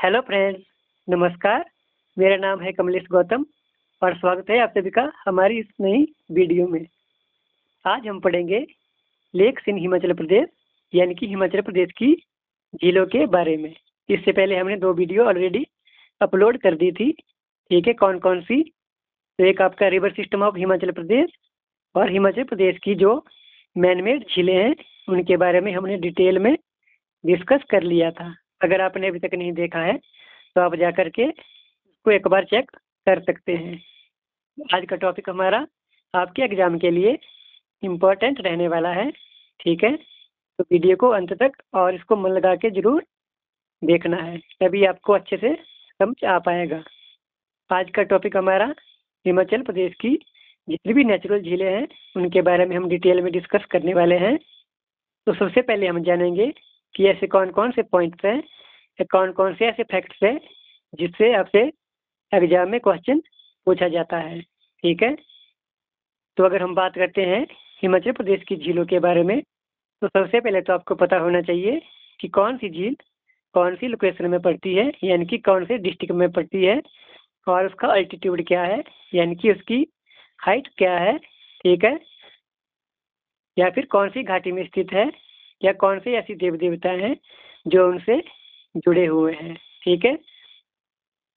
Hello friends, नमस्कार। मेरा नाम है कमलेश गौतम और स्वागत है आप सभी का हमारी इस नई वीडियो में। आज हम पढ़ेंगे लेक्स इन हिमाचल प्रदेश यानी कि हिमाचल प्रदेश की झीलों के बारे में। इससे पहले हमने 2 वीडियो ऑलरेडी अपलोड कर दी थी। ठीक है, कौन कौन सी? तो एक आपका river system of Himachal Pradesh और हिमाचल प्रदेश की जो मैनमेड झीलें हैं उनके बारे में हमने डिटेल में डिस्कस कर लिया था। अगर आपने अभी तक नहीं देखा है तो आप जा कर के उसको एक बार चेक कर सकते हैं। आज का टॉपिक हमारा आपके एग्जाम के लिए इम्पोर्टेंट रहने वाला है। ठीक है, तो वीडियो को अंत तक और इसको मन लगा के जरूर देखना है, तभी आपको अच्छे से समझ आ पाएगा। आज का टॉपिक हमारा हिमाचल प्रदेश की जितनी भी नेचुरल झीलें हैं उनके बारे में हम डिटेल में डिस्कस करने वाले हैं। तो सबसे पहले हम जानेंगे कि ऐसे कौन कौन से पॉइंट्स हैं या कौन कौन से ऐसे फैक्ट्स हैं जिससे आपसे एग्जाम में क्वेश्चन पूछा जाता है। ठीक है, तो अगर हम बात करते हैं हिमाचल प्रदेश की झीलों के बारे में, तो सबसे पहले तो आपको पता होना चाहिए कि कौन सी झील कौन सी लोकेशन में पड़ती है, यानी कि कौन से डिस्ट्रिक्ट में पड़ती है, और उसका अल्टीट्यूड क्या है, यानी कि उसकी हाइट क्या है। ठीक है, या फिर कौन सी घाटी में स्थित है, या कौन से ऐसी देव देवता हैं जो उनसे जुड़े हुए हैं। ठीक है,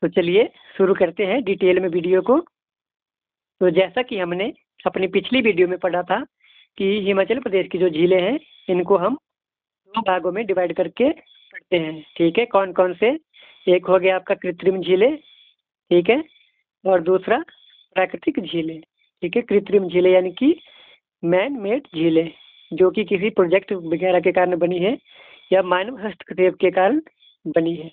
तो चलिए शुरू करते हैं डिटेल में वीडियो को। तो जैसा कि हमने अपनी पिछली वीडियो में पढ़ा था कि हिमाचल प्रदेश की जो झीलें हैं इनको हम 2 भागों में डिवाइड करके पढ़ते हैं। ठीक है, कौन कौन से? एक हो गया आपका कृत्रिम झीलें, ठीक है, और दूसरा प्राकृतिक झीलें। ठीक है, कृत्रिम झीलें यानी कि मैन मेड झीलें जो कि किसी प्रोजेक्ट वगैरह के कारण बनी है या मानव हस्तक्षेप के कारण बनी है।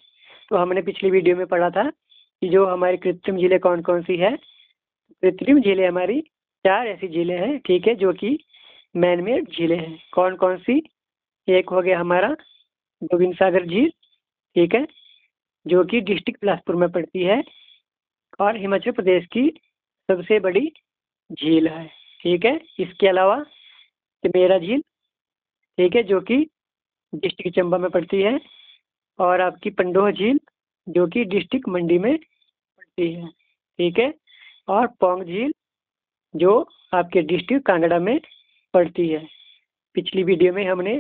तो हमने पिछली वीडियो में पढ़ा था कि जो हमारी कृत्रिम झीलें कौन कौन सी है। कृत्रिम झीलें हमारी 4 ऐसी झीलें हैं, ठीक है, जो कि मैनमेड झीलें हैं। कौन कौन सी? एक हो गया हमारा गोविंद सागर झील, ठीक है, जो कि डिस्ट्रिक्ट बिलासपुर में पड़ती है और हिमाचल प्रदेश की सबसे बड़ी झील है। ठीक है, इसके अलावा मेरा झील, ठीक है, जो कि डिस्ट्रिक्ट चंबा में पड़ती है, और आपकी पंडोह झील जो कि डिस्ट्रिक्ट मंडी में पड़ती है। ठीक है, और पौंग झील जो आपके डिस्ट्रिक्ट कांगड़ा में पड़ती है। पिछली वीडियो में हमने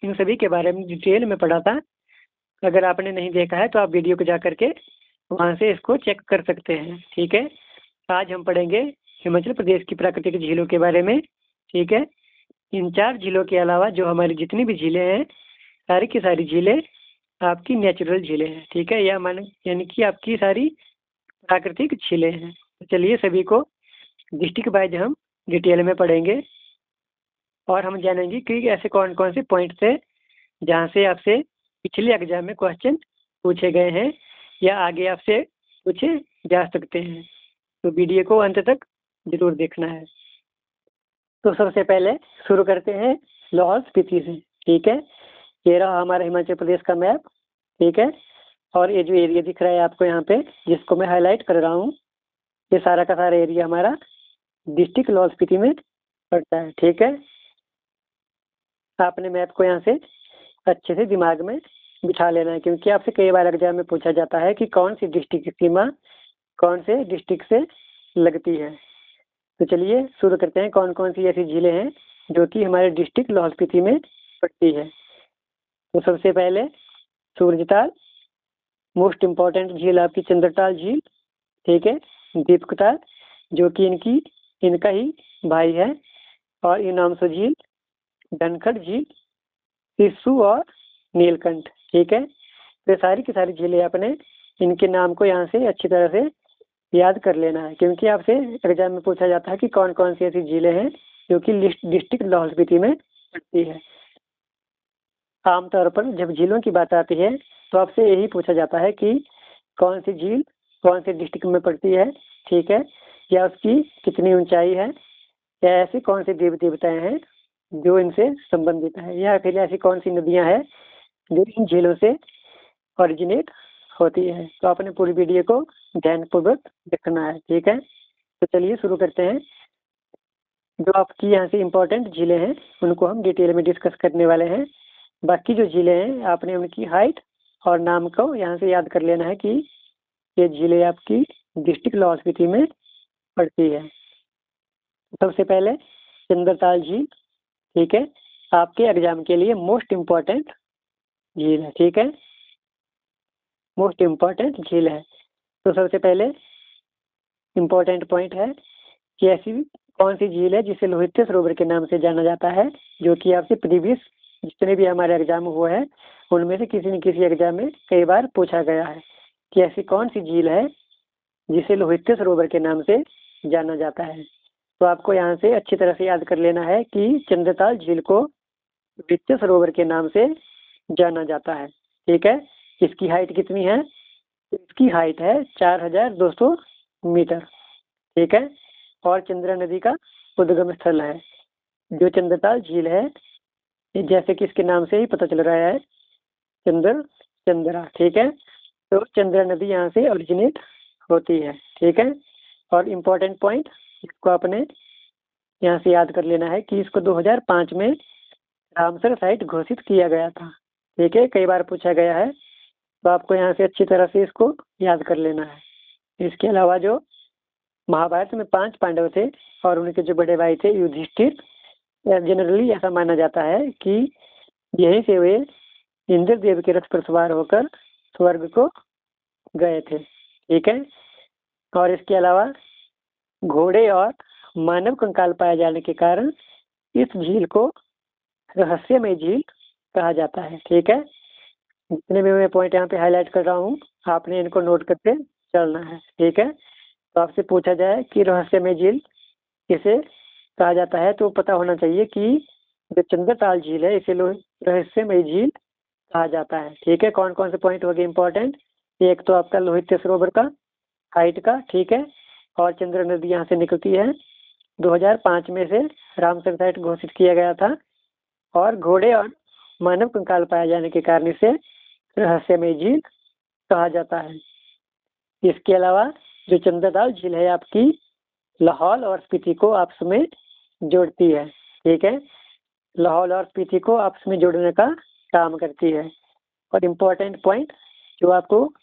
इन सभी के बारे में डिटेल में पढ़ा था। अगर आपने नहीं देखा है तो आप वीडियो को जा करके वहाँ से इसको चेक कर सकते हैं। ठीक है, आज हम पढ़ेंगे हिमाचल प्रदेश की प्राकृतिक झीलों के बारे में। ठीक है, इन 4 झीलों के अलावा जो हमारी जितनी भी झीलें हैं सारी की सारी झीलें आपकी नेचुरल झीलें हैं। ठीक है, या यानी कि आपकी सारी प्राकृतिक झीलें हैं। तो चलिए सभी को डिस्ट्रिक्ट वाइज हम डिटेल में पढ़ेंगे और हम जानेंगे कि ऐसे कौन कौन से पॉइंट्स हैं जहाँ से आपसे पिछले एग्जाम में क्वेश्चन पूछे गए हैं या आगे आपसे पूछे जा सकते हैं। तो वीडियो को अंत तक जरूर देखना है। तो सबसे पहले शुरू करते हैं लाहौल स्पीति से। ठीक है, ये रहा हमारा हिमाचल प्रदेश का मैप। ठीक है, और ये जो एरिया दिख रहा है आपको यहाँ पे जिसको मैं हाईलाइट कर रहा हूँ, ये सारा का सारा एरिया हमारा डिस्ट्रिक्ट लाहौल स्पीति में पड़ता है। ठीक है, आपने मैप को यहाँ से अच्छे से दिमाग में बिठा लेना है, क्योंकि आपसे कई बार एग्जाम में पूछा जाता है कि कौन सी डिस्ट्रिक्ट की सीमा कौन से डिस्ट्रिक्ट से लगती है। तो चलिए शुरू करते हैं कौन कौन सी ऐसी झीलें हैं जो कि हमारे डिस्ट्रिक्ट लाहौल स्पीति में पड़ती है। तो सबसे पहले सूरजताल, मोस्ट इम्पॉर्टेंट झील आपकी चंद्रताल झील। ठीक है, दीपकताल जो कि इनका ही भाई है, और इनामसो झील, धनखड़ झील, सिस्सू और नीलकंठ। ठीक है, तो सारी की सारी झीलें आपने इनके नाम को यहाँ से अच्छी तरह से याद कर लेना है, क्योंकि आपसे एग्जाम में पूछा जाता है कि कौन कौन सी ऐसी झीलें हैं जो कि डिस्ट्रिक्ट लाहौल स्पीति में पड़ती है। आमतौर पर जब झीलों की बात आती है तो आपसे यही पूछा जाता है कि कौन सी झील कौन से डिस्ट्रिक्ट में पड़ती है। ठीक है, या उसकी कितनी ऊंचाई है, या ऐसी कौन सी देवी देवताएं हैं जो इनसे संबंधित है, या फिर ऐसी कौन सी नदियां हैं जो इन झीलों से ओरिजिनेट होती है। तो आपने पूरी वीडियो को ध्यानपूर्वक देखना है। ठीक है, तो चलिए शुरू करते हैं। जो आपकी यहाँ से इम्पोर्टेंट झीलें हैं उनको हम डिटेल में डिस्कस करने वाले हैं। बाकी जो झीलें हैं आपने उनकी हाइट और नाम को यहाँ से याद कर लेना है कि ये झीलें आपकी डिस्ट्रिक्ट लाहौल स्पीति में पड़ती है। सबसे पहले चंद्रताल झील, ठीक है, आपके एग्जाम के लिए मोस्ट इम्पोर्टेंट झील है, ठीक है, मोस्ट इम्पोर्टेंट झील है। तो सबसे पहले इम्पोर्टेंट पॉइंट है कि ऐसी कौन सी झील है जिसे लोहित सरोवर के नाम से जाना जाता है, जो कि आपसे प्रीवियस जितने भी हमारे एग्जाम हुए हैं उनमें से किसी न किसी एग्जाम में कई बार पूछा गया है कि ऐसी कौन सी झील है जिसे लोहित सरोवर के नाम से जाना जाता है। तो आपको यहाँ से अच्छी तरह से याद कर लेना है कि चंद्रताल झील को लोहित सरोवर के नाम से जाना जाता है, ठीक है। इसकी हाइट कितनी है? इसकी हाइट है 4200 मीटर, ठीक है, और चंद्रा नदी का उद्गम स्थल है। जो चंद्रताल झील है जैसे कि इसके नाम से ही पता चल रहा है चंद्रा, ठीक है, तो चंद्रा नदी यहाँ से ओरिजिनेट होती है, ठीक है। और इम्पोर्टेंट पॉइंट इसको आपने यहाँ से याद कर लेना है कि इसको 2005 में रामसर साइट घोषित किया गया था, ठीक है, कई बार पूछा गया है, तो आपको यहाँ से अच्छी तरह से इसको याद कर लेना है। इसके अलावा जो महाभारत में 5 पांडव थे और उनके जो बड़े भाई थे युधिष्ठिर, जनरली ऐसा माना जाता है कि यहीं से वे इंद्रदेव के रथ पर सवार होकर स्वर्ग को गए थे, ठीक है। और इसके अलावा घोड़े और मानव कंकाल पाए जाने के कारण इस झील को रहस्यमय झील कहा जाता है, ठीक है। जितने भी मैं पॉइंट यहाँ पे हाईलाइट कर रहा हूँ आपने इनको नोट करके चलना है, ठीक है। तो आपसे पूछा जाए कि रहस्यमय झील किसे कहा जाता है तो पता होना चाहिए कि जो चंद्रताल झील है इसे रहस्यमय झील कहा जाता है, ठीक है। कौन कौन से पॉइंट हो गए इंपॉर्टेंट? एक तो आपका लोहित सरोवर का हाइट का, ठीक है, और चंद्र नदी यहाँ से निकलती है, 2005 में से रामसर साइट घोषित किया गया था, और घोड़े और मानव कंकाल पाए जाने के कारण इसे रहस्यमय झील कहा जाता है। इसके अलावा जो चंद्रताल झील है आपकी लाहौल और स्पीति को आपस में जोड़ती है, ठीक है, लाहौल और स्पीति को आपस में जोड़ने का काम करती है। और इम्पोर्टेंट पॉइंट जो आपको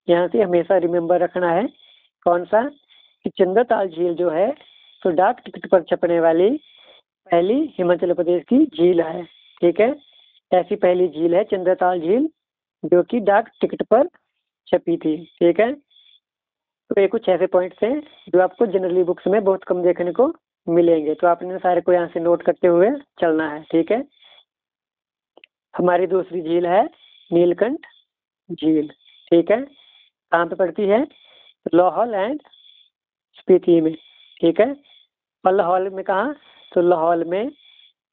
यहाँ से हमेशा रिमेम्बर रखना है, कौन सा? कि चंद्रताल झील जो है तो डाक टिकट पर छपने वाली पहली हिमाचल प्रदेश की झील है, ठीक है। ऐसी पहली झील है चंद्रताल झील जो कि डाक टिकट पर छपी थी, ठीक है। तो ये कुछ ऐसे पॉइंट्स हैं जो आपको जनरली बुक्स में बहुत कम देखने को मिलेंगे, तो आपने सारे को यहाँ से नोट करते हुए चलना है, ठीक है। हमारी दूसरी झील है नीलकंठ झील, ठीक है, कहाँ पे पड़ती है? लाहौल एंड स्पीति में, ठीक है। और लाहौल में कहाँ? तो लाहौल में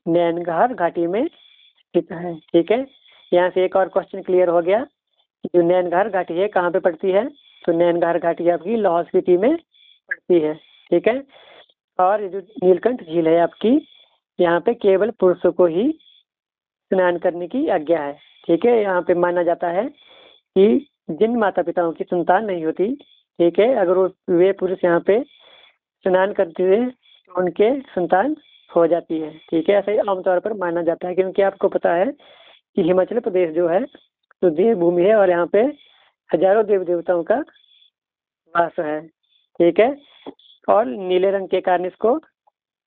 नैनघार घाटी में स्थित है, ठीक है। यहाँ से एक और क्वेश्चन क्लियर हो गया कि जो नैनघार घाटी है कहाँ पे पड़ती है? तो नैनघार घाटी आपकी लाहौल स्पीति में पड़ती है, ठीक है। और ये जो नीलकंठ झील है आपकी, यहाँ पे केवल पुरुषों को ही स्नान करने की आज्ञा है, ठीक है। यहाँ पे माना जाता है कि जिन माता पिताओं की संतान नहीं होती, ठीक है, अगर वे पुरुष यहाँ पे स्नान करते हैं तो उनके संतान हो जाती है, ठीक है। ऐसा ही आमतौर पर माना जाता है, क्योंकि आपको पता है कि हिमाचल प्रदेश जो है तो देवभूमि है और यहाँ पे हजारों देव देवताओं का वास है, ठीक है। और नीले रंग के कारण इसको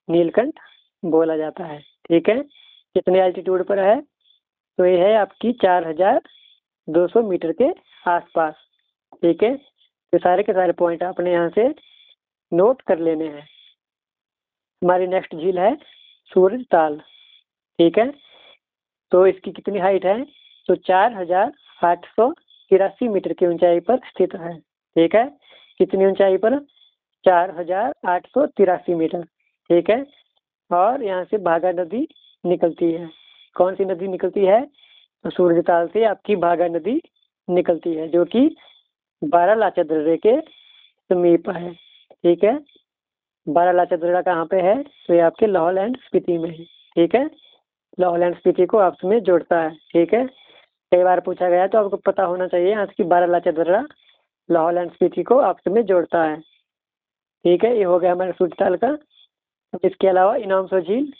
नीलकंठ बोला जाता है, ठीक है। कितने एल्टीट्यूड पर है? तो ये है आपकी 4200 मीटर के आसपास, ठीक है। तो सारे के सारे पॉइंट आपने यहाँ से नोट कर लेने हैं। हमारी नेक्स्ट झील है सूरज ताल, ठीक है। तो इसकी कितनी हाइट है? तो 4883 मीटर की ऊंचाई पर स्थित है, ठीक है। कितनी ऊंचाई पर? 4883 मीटर, ठीक है। और यहाँ से भागा नदी निकलती है। कौन सी नदी निकलती है? तो सूरजताल से आपकी भागा नदी निकलती है जो कि बारालाचा दर्रे के समीप है, ठीक है। बारालाचा दर्रा कहाँ पे है? तो ये आपके लाहौल एंड स्पीति में है, ठीक है। लाहौल एंड स्पीति को आपस में जोड़ता है, ठीक है। कई बार पूछा गया तो आपको पता होना चाहिए आज की बारालाचा दर्रा लाहौल एंड स्पीति को आपस में जोड़ता है, ठीक है। ये हो गया हमारे सूरजताल का। इसके अलावा इनामसो झील,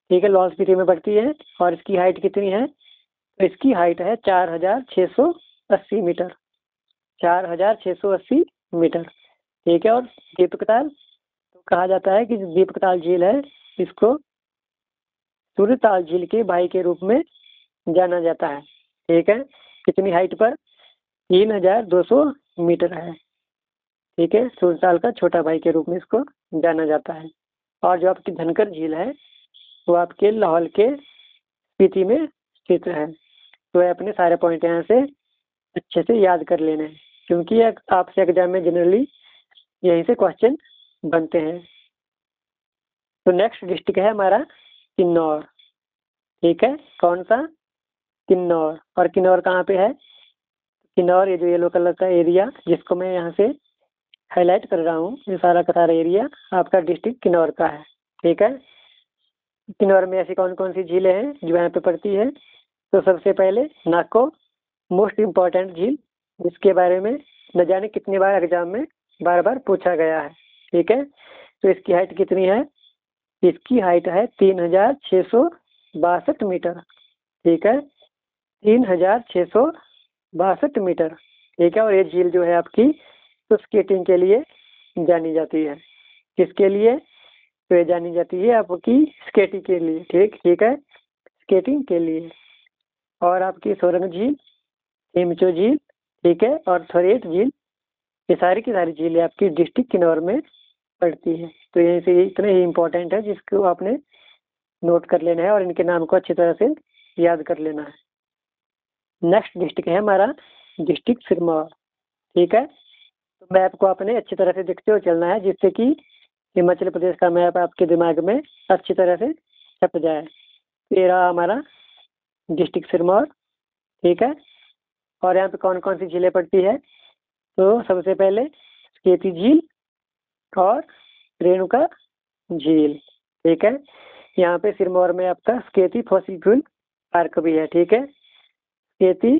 ठीक है, लाहौल स्पीति में पड़ती है और इसकी हाइट कितनी है? तो इसकी हाइट है 4600 680 मीटर, 4680 मीटर। ठीक है। और दीपकताल तो कहा जाता है कि जो दीपकताल झील है इसको सूर्यताल झील के भाई के रूप में जाना जाता है। ठीक है। कितनी हाइट पर? 3200 मीटर है। ठीक है। सूर्यताल का छोटा भाई के रूप में इसको जाना जाता है। और जो आपकी धनकर झील है वो आपके लाहौल के स्पीति में स्थित है। तो ये अपने सारे पॉइंट यहाँ से अच्छे से याद कर लेने हैं, क्योंकि आपसे एग्जाम में जनरली यहीं से क्वेश्चन बनते हैं। तो नेक्स्ट डिस्ट्रिक्ट है हमारा किन्नौर। ठीक है। कौन सा? किन्नौर। और किन्नौर कहाँ पे है? किन्नौर ये जो येलो कलर का एरिया जिसको मैं यहाँ से हाईलाइट कर रहा हूँ, ये सारा का सारा एरिया आपका डिस्ट्रिक्ट किन्नौर का है। ठीक है। किन्नौर में ऐसी कौन कौन सी झीलें हैं जो यहाँ पे पड़ती है? तो सबसे पहले नाको, मोस्ट इम्पॉर्टेंट झील, जिसके बारे में न जाने कितनी बार एग्जाम में बार बार पूछा गया है। ठीक है। तो इसकी हाइट कितनी है? इसकी हाइट है 3662 मीटर। ठीक है। 3662 मीटर। ठीक है। और ये झील जो है आपकी तो स्केटिंग के लिए जानी जाती है। किसके लिए? तो ये जानी जाती है आपकी स्केटिंग के लिए। ठीक है। स्केटिंग के लिए। और आपकी सोरंग झील, हेमचो झील, ठीक है, और थोरेट झील, ये सारी की सारी झीलें आपकी डिस्ट्रिक्ट किन्नौर में पड़ती है। तो यहीं से इतने ही इम्पोर्टेंट है जिसको आपने नोट कर लेना है और इनके नाम को अच्छी तरह से याद कर लेना है। नेक्स्ट डिस्ट्रिक्ट है हमारा डिस्ट्रिक्ट सिरमौर। ठीक है। तो मैप को आपने अच्छी तरह से देखते हुए चलना है जिससे कि हिमाचल प्रदेश का मैप आपके दिमाग में अच्छी तरह से छप जाए। ये रहा हमारा डिस्ट्रिक्ट सिरमौर। ठीक है। और यहाँ पे कौन कौन सी झीलें पड़ती है? तो सबसे पहले स्केती झील और रेणुका झील। ठीक है। यहाँ पे सिरमौर में आपका स्केती फॉसिल फ्यूल पार्क भी है। ठीक है। स्केती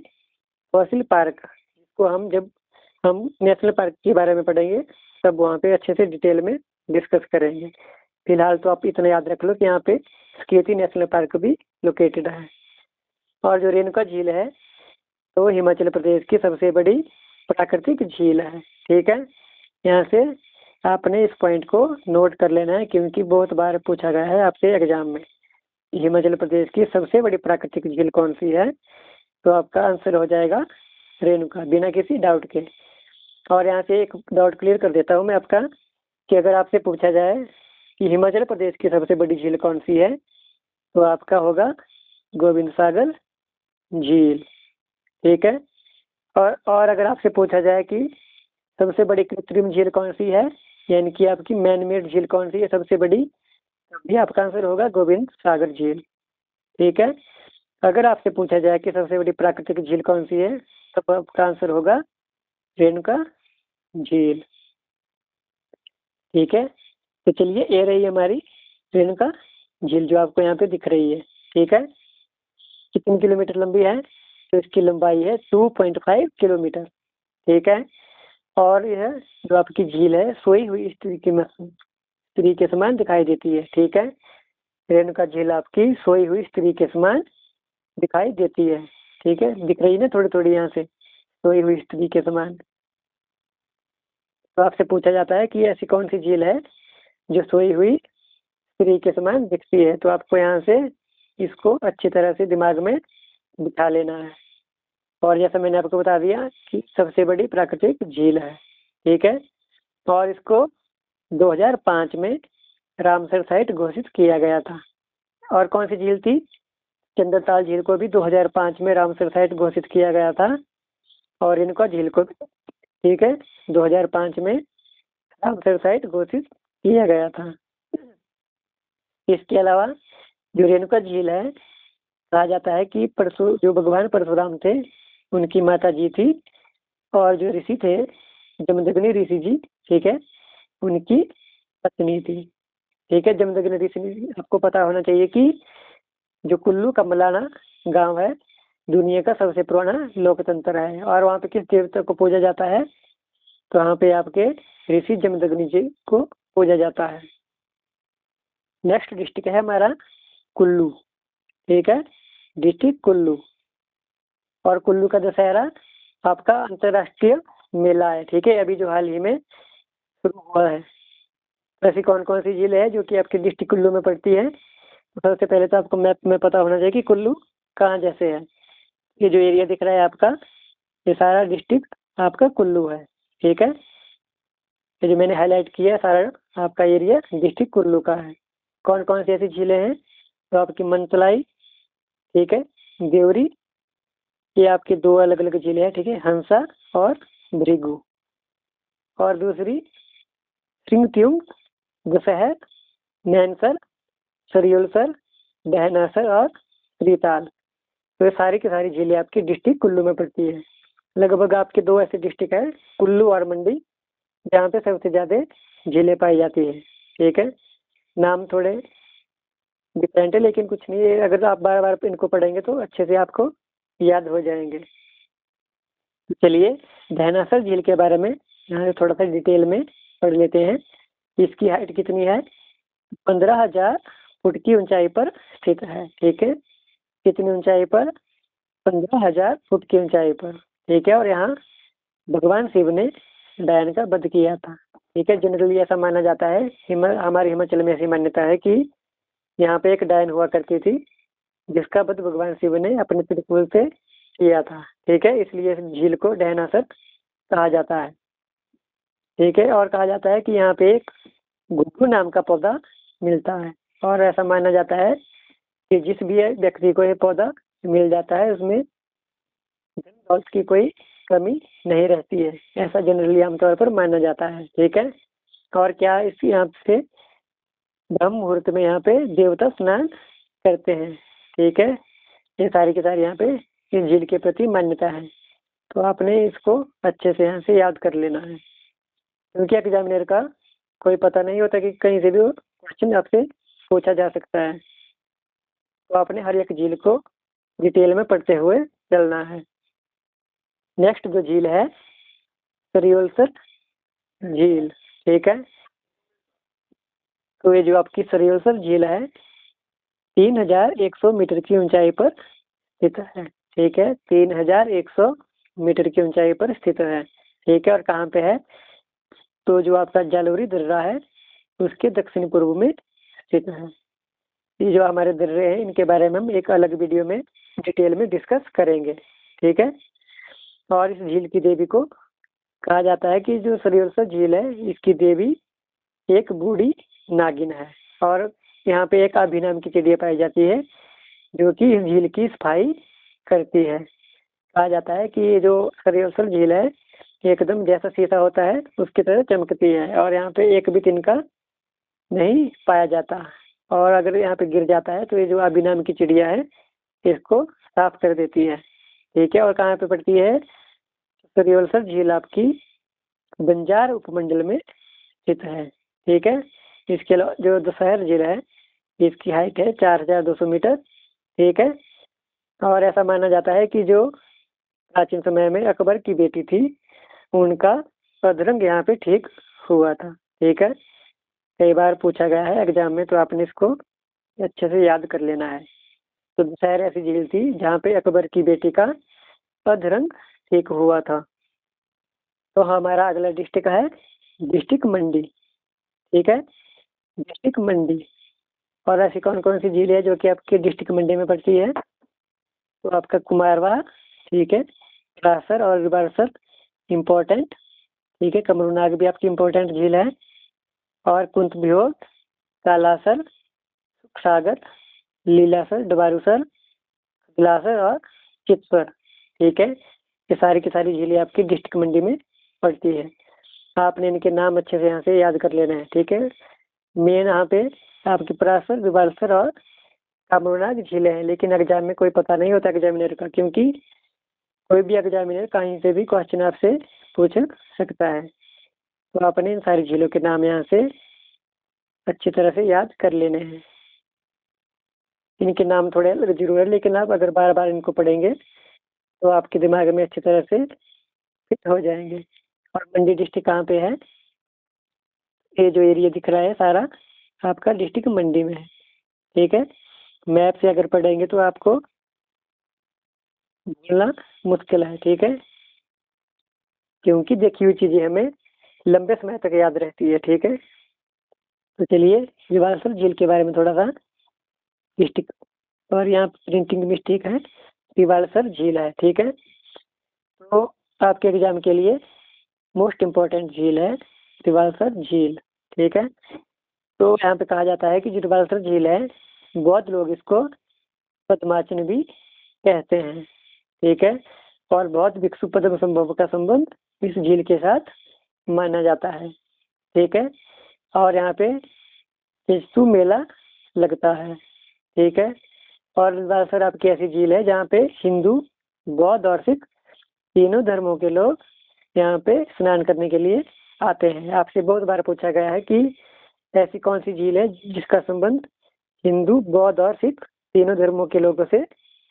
फॉसिल पार्क, जिसको जब हम नेशनल पार्क के बारे में पढ़ेंगे तब वहाँ पे अच्छे से डिटेल में डिस्कस करेंगे। फिलहाल तो आप इतना याद रख लो कि यहाँ पे स्केती नेशनल पार्क भी लोकेटेड है। और जो रेणुका झील है तो हिमाचल प्रदेश की सबसे बड़ी प्राकृतिक झील है। ठीक है। यहाँ से आपने इस पॉइंट को नोट कर लेना है क्योंकि बहुत बार पूछा गया है आपसे एग्जाम में हिमाचल प्रदेश की सबसे बड़ी प्राकृतिक झील कौन सी है। तो आपका आंसर हो जाएगा रेणुका, बिना किसी डाउट के। और यहाँ से एक डाउट क्लियर कर देता हूँ मैं आपका कि अगर आपसे पूछा जाए कि हिमाचल प्रदेश की सबसे बड़ी झील कौन सी है तो आपका होगा गोविंद सागर झील। ठीक है। और अगर आपसे पूछा जाए कि सबसे बड़ी कृत्रिम झील कौन सी है, यानी कि आपकी मैन मेड झील कौन सी है सबसे बड़ी, तब भी आपका आंसर होगा गोविंद सागर झील। ठीक है। अगर आपसे पूछा जाए कि सबसे बड़ी प्राकृतिक झील कौन सी है तब आपका आंसर होगा रेणुका झील। ठीक है। तो चलिए ये रही हमारी रेणुका झील जो आपको यहाँ पे दिख रही है। ठीक है। कितनी किलोमीटर लंबी है? तो इसकी लंबाई है 2.5 किलोमीटर। ठीक है। और यह जो आपकी झील है सोई हुई स्त्री के समान दिखाई देती है। ठीक है। रेणुका झील आपकी सोई हुई स्त्री के समान दिखाई देती है। ठीक है। दिख रही है ना थोड़ी थोड़ी यहाँ से सोई हुई स्त्री के समान। तो आपसे पूछा जाता है कि ऐसी कौन सी झील है जो सोई हुई स्त्री के समान दिखती है, तो आपको यहाँ से इसको अच्छी तरह से दिमाग में बिठा लेना है। और जैसा मैंने आपको बता दिया कि सबसे बड़ी प्राकृतिक झील है। ठीक है। और इसको 2005 में रामसर साइट घोषित किया गया था। और कौन सी झील थी? चंद्रताल झील को भी 2005 में रामसर साइट घोषित किया गया था और इनको झील को भी, ठीक है, 2005 में रामसर साइट घोषित किया गया था। इसके अलावा जो रेणुका झील है कहा जाता है कि जो भगवान परशुराम थे उनकी माता जी थी और जो ऋषि थे जमदग्नि ऋषि जी, ठीक है, उनकी पत्नी थी। ठीक है। जमदग्नि ऋषि, आपको पता होना चाहिए कि जो कुल्लू का मलाना गांव है दुनिया का सबसे पुराना लोकतंत्र है और वहाँ पे किस देवता को पूजा जाता है? तो वहाँ पे आपके ऋषि जमदग्नि जी को पूजा जाता है। नेक्स्ट डिस्ट्रिक्ट है हमारा कुल्लू। ठीक है। डिस्ट्रिक्ट कुल्लू। और कुल्लू का दशहरा आपका अंतर्राष्ट्रीय मेला है। ठीक है, अभी जो हाल ही में शुरू हुआ है। ऐसी कौन कौन सी झील है जो कि आपके डिस्ट्रिक्ट कुल्लू में पड़ती है? तो सबसे पहले तो आपको मैप में पता होना चाहिए कि कुल्लू कहाँ जैसे है। ये जो एरिया दिख रहा है आपका, ये सारा डिस्ट्रिक्ट आपका कुल्लू है। ठीक है, ये जो मैंने हाईलाइट किया है सारा आपका एरिया डिस्ट्रिक्ट कुल्लू का है। कौन कौन सी ऐसी झीलें हैं? तो आपकी मनतलाई, ठीक है, देवरी, ये आपकी दो अलग अलग झीलें हैं। ठीक है, हंसा और भृगु। और दूसरी सिंगत्यूंग, गुसहर, नैनसर, सरयूलसर, दहनासर और रिताल। तो ये सारी की सारी झीलें आपकी डिस्ट्रिक्ट कुल्लू में पड़ती है। लगभग आपके दो ऐसे डिस्ट्रिक्ट है, कुल्लू और मंडी, जहाँ पे सबसे ज़्यादा झीलें पाई जाती है। ठीक है, नाम थोड़े डिफरेंट है लेकिन कुछ नहीं है, अगर आप बार बार इनको पढ़ेंगे तो अच्छे से आपको याद हो जाएंगे। चलिए दहनासर झील के बारे में यहाँ थोड़ा सा डिटेल में पढ़ लेते हैं। इसकी हाइट कितनी है? 15,000 फुट की ऊंचाई पर स्थित है। ठीक है, कितनी ऊंचाई पर? 15,000 फुट की ऊंचाई पर। ठीक है, और यहाँ भगवान शिव ने डायन का वध किया था। ठीक है, जनरली ऐसा माना जाता है, हमारे हिमाचल में ऐसी मान्यता है कि यहाँ पे एक डायन हुआ करती थी जिसका वध भगवान शिव ने अपने त्रिशूल से किया था। ठीक है, इसलिए इस झील को डैनासर कहा जाता है। ठीक है, और कहा जाता है कि यहाँ पे एक घुघू नाम का पौधा मिलता है, और ऐसा माना जाता है कि जिस भी व्यक्ति को ये पौधा मिल जाता है उसमें धन दौलत की कोई कमी नहीं रहती है, ऐसा जनरली आमतौर पर माना जाता है। ठीक है, और क्या इस यहाँ से ब्रह्म मुहूर्त में यहाँ पे देवता स्नान करते हैं। ठीक है, ये सारी की सारी यहाँ पे इस झील के प्रति मान्यता है। तो आपने इसको अच्छे से यहाँ से याद कर लेना है, क्योंकि एग्जामिनर का कोई पता नहीं होता कि कहीं से भी क्वेश्चन आपसे पूछा जा सकता है। तो आपने हर एक झील को डिटेल में पढ़ते हुए चलना है। नेक्स्ट जो झील है सरियोलसर झील। ठीक है, तो ये जो आपकी सरियोलसर झील है 3,100 मीटर की ऊंचाई पर स्थित है। ठीक है, 3,100 मीटर की ऊंचाई पर स्थित है। ठीक है, और कहाँ पे है? तो जो आपका जालोरी दर्रा है उसके दक्षिण पूर्व में स्थित है। ये जो हमारे दर्रे हैं इनके बारे में हम एक अलग वीडियो में डिटेल में डिस्कस करेंगे। ठीक है, और इस झील की देवी को कहा जाता है कि जो सरियोलसर झील है इसकी देवी एक बूढ़ी नागिन है, और यहाँ पे एक आभि नाम की चिड़िया पाई जाती है जो कि इस झील की सफाई करती है। कहा जाता है कि ये जो सरियोलसर झील है एकदम जैसा शीशा होता है उसकी तरह चमकती है, और यहाँ पे एक भी तिनका नहीं पाया जाता, और अगर यहाँ पे गिर जाता है तो ये जो आभि नाम की चिड़िया है इसको साफ कर देती है। ठीक है, और कहाँ पे पड़ती है? सरियोलसर झील आपकी बंजार उपमंडल में स्थित है। ठीक है, इसके अलावा जो दोसहर झील है इसकी हाइट है 4,200 मीटर। ठीक है, और ऐसा माना जाता है कि जो प्राचीन समय में अकबर की बेटी थी उनका अधरंग यहाँ पे ठीक हुआ था। ठीक है, कई बार पूछा गया है एग्जाम में, तो आपने इसको अच्छे से याद कर लेना है। तो दोसहर ऐसी झील थी जहाँ पे अकबर की बेटी का अधरंग ठीक हुआ था। तो हमारा अगला डिस्ट्रिक्ट है डिस्ट्रिक्ट मंडी। ठीक है, डिस्ट्रिक्ट मंडी। और ऐसी कौन कौन सी झील है जो कि आपके डिस्ट्रिक्ट मंडी में पड़ती है? तो आपका कुमारवां, ठीक है, रासर और रिबारसर इम्पोर्टेंट। ठीक है, कमरूनाग भी आपकी इम्पोर्टेंट झील है, और कुंत बिहोर, कालासर, सागर, लीलासर, डबारूसर, बिलासर और चित्सर। ठीक है, ये सारी की सारी झीलें आपकी डिस्ट्रिक्ट मंडी में पड़ती है। आपने इनके नाम अच्छे से यहाँ से याद कर लेना है। ठीक है, मेन यहाँ पे आपकी परासर, बिबालसर और कामरूनाग झीलें हैं, लेकिन एग्जाम में कोई पता नहीं होता एग्जामिनर का, क्योंकि कोई भी एग्जामिनर कहीं से भी क्वेश्चन आपसे पूछ सकता है। तो आपने इन सारी झीलों के नाम यहाँ से अच्छी तरह से याद कर लेने हैं। इनके नाम थोड़े अलग जरूर है, लेकिन आप अगर बार बार इनको पढ़ेंगे तो आपके दिमाग में अच्छी तरह से फिट हो जाएंगे। और मंडी डिस्ट्रिक्ट कहाँ पे है? ये जो एरिया दिख रहा है सारा आपका डिस्ट्रिक्ट मंडी में है। ठीक है, मैप से अगर पढ़ेंगे तो आपको भूलना मुश्किल है। ठीक है, क्योंकि देखी हुई चीज़ें हमें लंबे समय तक याद रहती है। ठीक है, तो चलिए रिवाल्सर झील के बारे में थोड़ा सा मिस्टेक, और यहाँ प्रिंटिंग मिस्टेक है, रिवाल्सर झील है। ठीक है, तो आपके एग्जाम के लिए मोस्ट इम्पोर्टेंट झील है रिवाल्सर झील। ठीक है, तो यहाँ पे कहा जाता है कि जो रिवाल्सर झील है, बौद्ध लोग इसको पद्माचन भी कहते हैं। ठीक है, और बहुत भिक्षु पद्म संभव का संबंध इस झील के साथ माना जाता है। ठीक है, और यहाँ पे शिशु मेला लगता है। ठीक है, और रिवाल्सर आपकी ऐसी झील है जहाँ पे हिंदू, बौद्ध और सिख तीनों धर्मों के लोग यहाँ पे स्नान करने के लिए आते हैं। आपसे बहुत बार पूछा गया है कि ऐसी कौन सी झील है जिसका संबंध हिंदू, बौद्ध और सिख तीनों धर्मों के लोगों से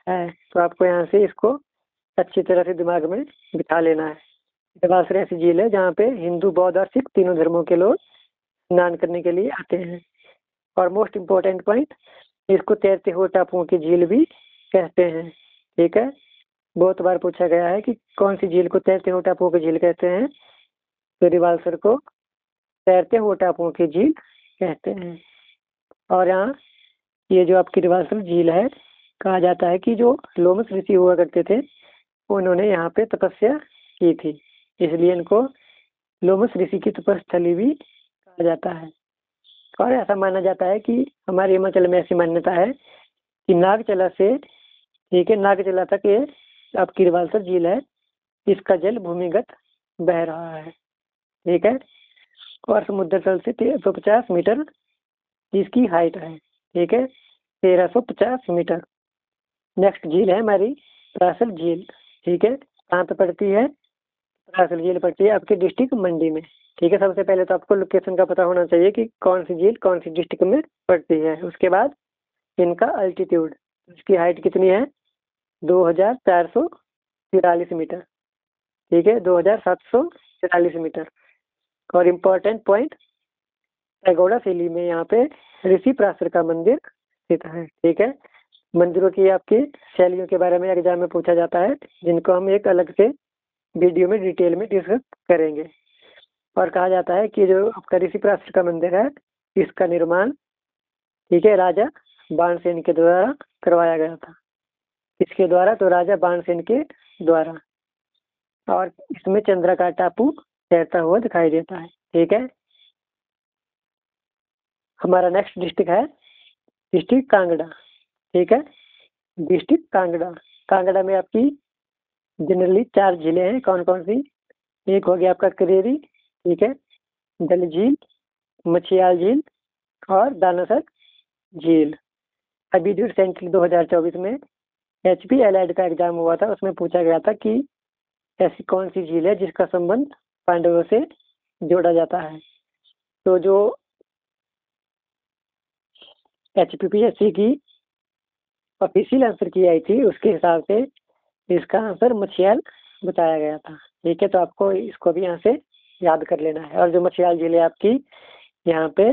है, तो आपको यहाँ से इसको अच्छी तरह से दिमाग में बिठा लेना है। रिवाल्सर ऐसी झील है जहाँ पे हिंदू, बौद्ध और सिख तीनों धर्मों के लोग स्नान करने के लिए आते हैं। और मोस्ट इम्पोर्टेंट पॉइंट, इसको तैरते हुए टापुओं की झील भी कहते हैं। ठीक है, बहुत बार पूछा गया है कि कौन सी झील को तैरते हुए टापुओं की झील कहते हैं, तो रिवाल्सर को तैरते हुए टापुओं की झील कहते हैं। और यहाँ ये जो आपकी रिवाल्सर झील है, कहा जाता है कि जो लोमस ऋषि हुआ करते थे, उन्होंने यहाँ पे तपस्या की थी, इसलिए इनको लोमस ऋषि की तपस्थली भी कहा जाता है। और ऐसा माना जाता है कि हमारे हिमाचल में ऐसी मान्यता है कि नागचला से, ठीक है, नागचला तक ये आपकी रिवाल्सर झील है, इसका जल भूमिगत बह रहा है। ठीक है, और समुद्र तल से 1350 मीटर इसकी हाइट है। ठीक है, 1350 मीटर। नेक्स्ट झील है हमारी परासर झील। ठीक है, कहाँ पे पड़ती है? परासर झील पड़ती है आपके डिस्ट्रिक्ट मंडी में। ठीक है, सबसे पहले तो आपको लोकेशन का पता होना चाहिए कि कौन सी झील कौन सी डिस्ट्रिक्ट में पड़ती है। उसके बाद इनका अल्टीट्यूड, इसकी हाइट कितनी है? 2443 मीटर। ठीक है, 2743 मीटर। और इम्पोर्टेंट पॉइंट, पैगोडा शैली में यहाँ पे ऋषि पराशर का मंदिर स्थित है। ठीक है, मंदिरों की आपकी शैलियों के बारे में एग्जाम में पूछा जाता है, जिनको हम एक अलग से वीडियो में डिटेल में डिस्कस करेंगे। और कहा जाता है कि जो आपका ऋषि पराशर का मंदिर है, इसका निर्माण, ठीक है, राजा बाणसेन के द्वारा करवाया गया था। किसके द्वारा? तो राजा बाणसेन के द्वारा। और इसमें चंद्रका टापू तैरता हुआ दिखाई देता है। ठीक है, हमारा नेक्स्ट डिस्ट्रिक्ट है डिस्ट्रिक्ट कांगड़ा। ठीक है, डिस्ट्रिक्ट कांगड़ा। कांगड़ा में आपकी जनरली 4 झीलें हैं। कौन कौन सी? एक हो गया आपका करेरी, ठीक है, डल झील, मछियाल झील और दानासर झील। अभी जो रिसेंटली 2024 में HPLAD का एग्जाम हुआ था, उसमें पूछा गया था कि ऐसी कौन सी झील है जिसका संबंध पांडवों से जोड़ा जाता है। तो जो HPPSC की ऑफिशियल आंसर की आई थी, उसके हिसाब से इसका आंसर मछियाल बताया गया था। ठीक है, तो आपको इसको भी यहाँ से याद कर लेना है। और जो मछियाल झील है आपकी, यहाँ पे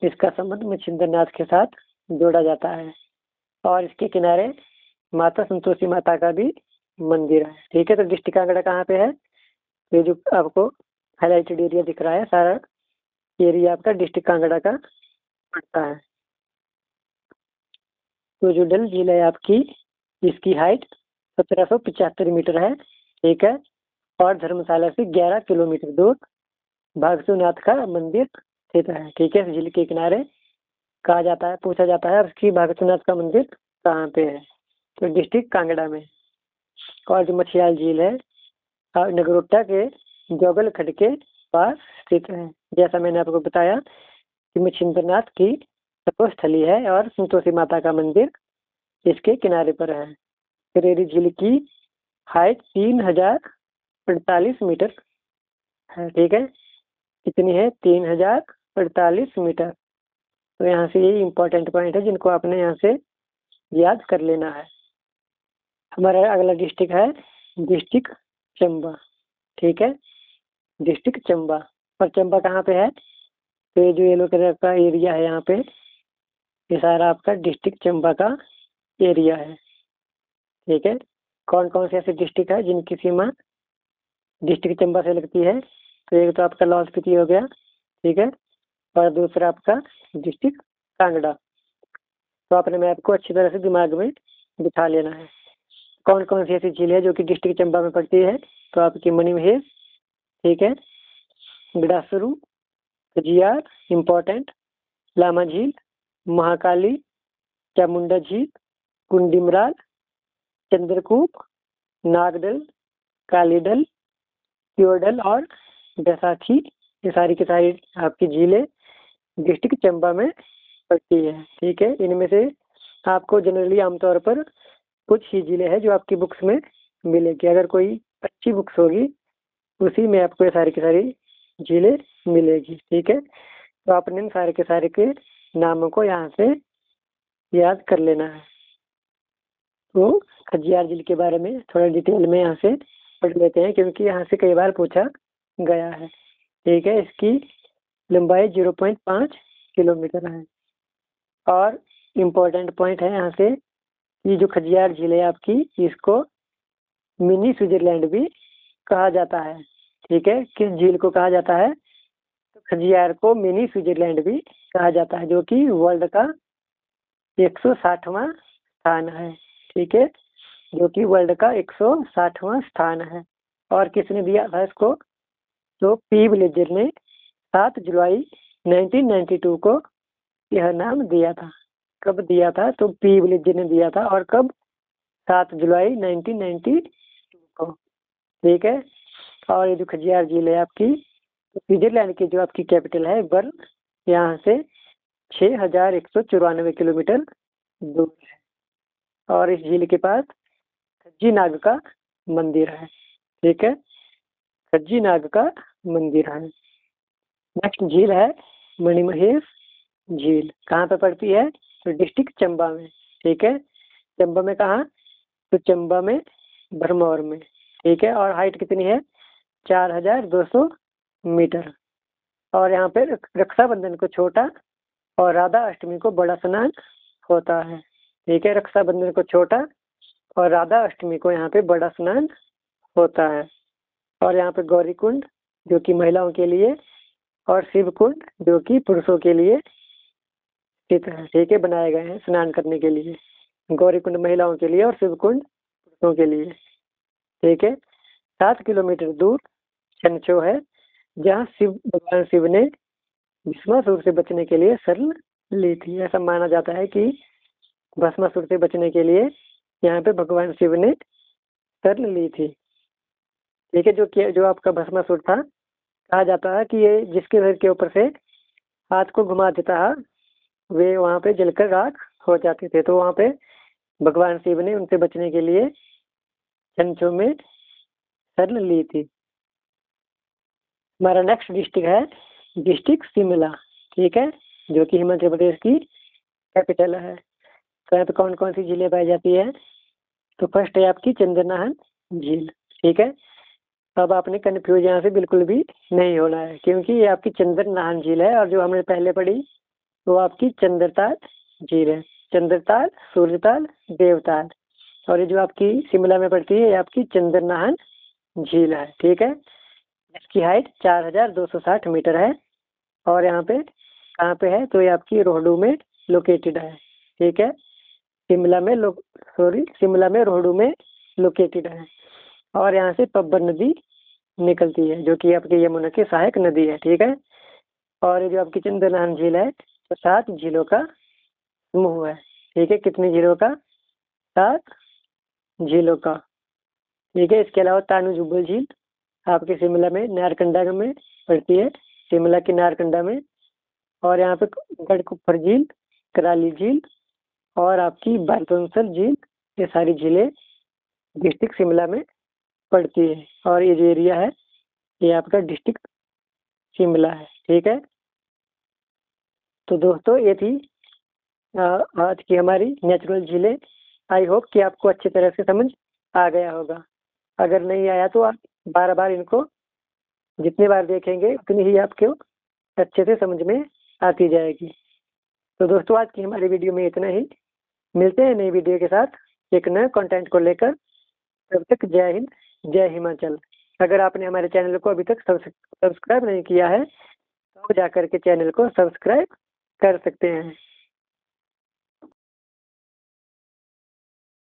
इसका संबंध मच्छिंद्रनाथ के साथ जोड़ा जाता है। और इसके किनारे माता संतोषी माता का भी मंदिर है। ठीक है, तो डिस्ट्रिक्ट कांगड़ा कहाँ पे है? ये जो आपको हाईलाइटेड एरिया दिख रहा है, सारा एरिया आपका डिस्ट्रिक्ट कांगड़ा का पड़ता है। तो जो डल झील है आपकी, इसकी हाइट 1775 मीटर है। ठीक है, और धर्मशाला से 11 किलोमीटर दूर भागसूनाथ का मंदिर स्थित है। ठीक है, झील के किनारे। कहा जाता है, पूछा जाता है कि भागसूनाथ का मंदिर कहाँ पे है? तो डिस्ट्रिक्ट कांगड़ा में। और जो मछियाल झील है नगरोटा के जोगल खड्ड के पास स्थित है। जैसा मैंने आपको बताया कि मच्छिंद्रनाथ की तपोस्थली है और संतोषी माता का मंदिर इसके किनारे पर है। करेरी झील की हाइट 3048 मीटर है। ठीक है, कितनी है? 3048 मीटर। तो यहाँ से यही इंपॉर्टेंट पॉइंट है जिनको आपने यहाँ से याद कर लेना है। हमारा अगला डिस्ट्रिक्ट है डिस्ट्रिक्ट चंबा। ठीक है, डिस्ट्रिक्ट चंबा। और चंबा कहाँ पे है? तो ये जो येलो कलर का एरिया है यहाँ पे, ये सारा आपका डिस्ट्रिक्ट चंबा का एरिया है। ठीक है, कौन कौन से ऐसे डिस्ट्रिक्ट है जिनकी सीमा डिस्ट्रिक्ट चंबा से लगती है। तो एक तो आपका लाहौल स्पीति हो गया, ठीक है, और दूसरा आपका डिस्ट्रिक्ट कांगड़ा। तो आपने मैप को अच्छी तरह से दिमाग में बिठा लेना है। कौन कौन सी ऐसी झील है जो कि डिस्ट्रिक्ट चंबा में पड़ती है? तो आपकी मणिमहेश, ठीक है, गड़ासरू, खजियार इम्पोर्टेंट, लामा झील, महाकाली, चामुंडा झील, कुंडिमराल, चंद्रकूप, नागडल, कालीडल, क्योडल और बैसाखी। ये सारी की सारी आपकी झीलें डिस्ट्रिक्ट चंबा में पड़ती है, ठीक है। इनमें से आपको जनरली आमतौर पर कुछ ही झीलें हैं जो आपकी बुक्स में मिलेगी। अगर कोई अच्छी बुक्स होगी उसी में आपको ये सारी की सारी झीलें मिलेगी, ठीक है। तो आपने इन सारे के सारे के नामों को यहाँ से याद कर लेना है। तो खजियार झील के बारे में थोड़ा डिटेल में यहाँ से पढ़ लेते हैं, क्योंकि यहाँ से कई बार पूछा गया है, ठीक है। इसकी लंबाई 0.5 किलोमीटर है। और इम्पोर्टेंट पॉइंट है यहाँ से, ये जो खजियार झील है आपकी, इसको मिनी स्विट्जरलैंड भी कहा जाता है, ठीक है। किस झील को कहा जाता है? तो खजियार को मिनी स्विट्जरलैंड भी कहा जाता है, जो कि वर्ल्ड का 160वां स्थान है, ठीक है, जो कि वर्ल्ड का 160वां स्थान है। और किसने दिया था इसको? तो पी विलेजर ने 7 जुलाई 1992 को यह नाम दिया था। कब दिया था? तो पी विलेजर ने दिया था। और कब? 7 जुलाई 1992 को, ठीक है। और ये जो खजियार झील है आपकी, तो स्विट्जरलैंड की जो आपकी कैपिटल है बर्न, यहाँ से 6194 किलोमीटर दूर है। और इस झील के पास खज्जी नाग का मंदिर है, ठीक है, खज्जी नाग का मंदिर है। नेक्स्ट झील है मणिमहेश झील। कहाँ पे पड़ती है? तो डिस्ट्रिक्ट चंबा में, ठीक है। चंबा में कहाँ? तो चंबा में भरमौर में, ठीक है। और हाइट कितनी है? 4200 मीटर। और यहाँ पे रक्षाबंधन को छोटा और राधा अष्टमी को बड़ा स्नान होता है, ठीक है। रक्षाबंधन को छोटा और राधा अष्टमी को यहाँ पे बड़ा स्नान होता है। और यहाँ पे गौरी कुंड जो कि महिलाओं के लिए, और शिव कुंड जो कि पुरुषों के लिए स्थित है, ठीक है, बनाए गए हैं स्नान करने के लिए। गौरी कुंड महिलाओं के लिए और शिव कुंड पुरुषों के लिए, ठीक है। 7 किलोमीटर दूर छनछो है, जहाँ भगवान शिव ने भस्मासुर से बचने के लिए शरण ली थी। ऐसा माना जाता है कि भस्मासुर से बचने के लिए यहाँ पे भगवान शिव ने शरण ली थी, ठीक है। जो आपका भस्मासुर था, कहा जाता है कि ये जिसके घर के ऊपर से हाथ को घुमा देता है वे वहाँ पे जलकर राख हो जाते थे। तो वहाँ पे भगवान शिव ने उनसे बचने के लिए छनछो में शरण ली थी। हमारा नेक्स्ट डिस्ट्रिक्ट है डिस्ट्रिक्ट शिमला, ठीक है, जो कि हिमाचल प्रदेश की कैपिटल है। तो यहाँ पे कौन कौन सी झीलें पाई जाती है? तो फर्स्ट है आपकी चंद्रनाहन झील, ठीक है। अब आपने कन्फ्यूज यहाँ से बिल्कुल भी नहीं होना है, क्योंकि ये आपकी चंद्रनाहन झील है और जो हमने पहले पढ़ी वो आपकी चंद्रताल झील है। चंद्रताल, सूर्यताल, देवताल। और ये जो आपकी शिमला में पड़ती है ये आपकी चंद्रनाहन झील है, ठीक है। इसकी हाइट 4260 मीटर है। और यहाँ पे कहाँ पे है? तो ये आपकी रोहडू में लोकेटेड है, ठीक है। शिमला में रोहडू में लोकेटेड है। और यहाँ से पब्बर नदी निकलती है जो कि आपकी यमुना की सहायक नदी है, ठीक है। और ये जो आपकी चंद्रनाहन झील है तो 7 झीलों का समूह है, ठीक है। कितनी झीलों का? 7 झीलों का, ठीक है। इसके अलावा तानू जुब्बल झील आपके शिमला में नारकंडा में पड़ती है, शिमला की नारकंडा में। और यहाँ पे गढ़कुफर झील, कराली झील और आपकी बालतंसल झील, ये सारी झीलें डिस्ट्रिक्ट शिमला में पड़ती है। और ये जो एरिया है ये आपका डिस्ट्रिक्ट शिमला है, ठीक है। तो दोस्तों ये थी आज की हमारी नेचुरल झीलें। आई होप कि आपको अच्छी तरह से समझ आ गया होगा। अगर नहीं आया तो आप बार बार इनको जितनी बार देखेंगे उतनी ही आपको अच्छे से समझ में आती जाएगी। तो दोस्तों आज की हमारी वीडियो में इतना ही। मिलते हैं नई वीडियो के साथ एक नए कंटेंट को लेकर। तब तक जय हिंद, जय हिमाचल। अगर आपने हमारे चैनल को अभी तक सब्सक्राइब नहीं किया है तो जा करके चैनल को सब्सक्राइब कर सकते हैं।